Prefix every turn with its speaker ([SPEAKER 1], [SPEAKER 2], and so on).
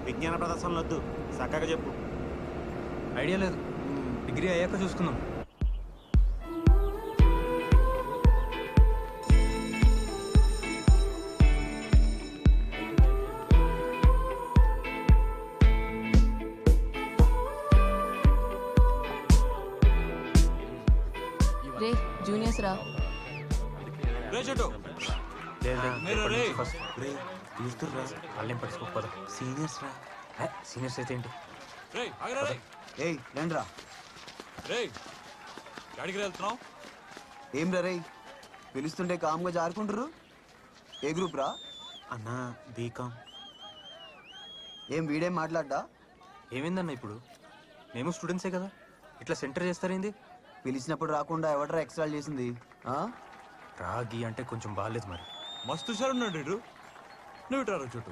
[SPEAKER 1] విజ్ఞాన ప్రదర్శనలు వద్దు, చక్కగా చెప్పు.
[SPEAKER 2] ఐడియా లేదు, డిగ్రీ అయ్యాక చూసుకుందాం.
[SPEAKER 3] రే జూనియర్స్ రా.
[SPEAKER 4] రే చోటు
[SPEAKER 2] వాళ్ళేం పడుచుకోకపోదా.
[SPEAKER 1] సీనియర్స్ రా.
[SPEAKER 2] సీనియర్స్ అయితే ఏంటి?
[SPEAKER 4] రే ఆగరా రే.
[SPEAKER 5] ఏయ్ రండ్రా.
[SPEAKER 4] రే గాడికి వెళ్తున్నావు?
[SPEAKER 5] ఏం రా రేయ్, పిలుస్తుంటే కామ్గా జారుకుంటారు. ఏ గ్రూప్ రా?
[SPEAKER 1] అన్నా బీకామ్.
[SPEAKER 5] ఏం వీడేం మాట్లాడ్డా?
[SPEAKER 2] ఏమైందన్న ఇప్పుడు? మేము స్టూడెంట్సే కదా, ఇట్లా సెంటర్ చేస్తారేంది?
[SPEAKER 5] పిలిచినప్పుడు రాకుండా ఎవడరా ఎక్స్ట్రా చేసింది?
[SPEAKER 2] రాగి అంటే కొంచెం బాగాలేదు మరి.
[SPEAKER 4] మస్తు సార్ ఉన్నాడు నువ్వు ఇటారా చోటు.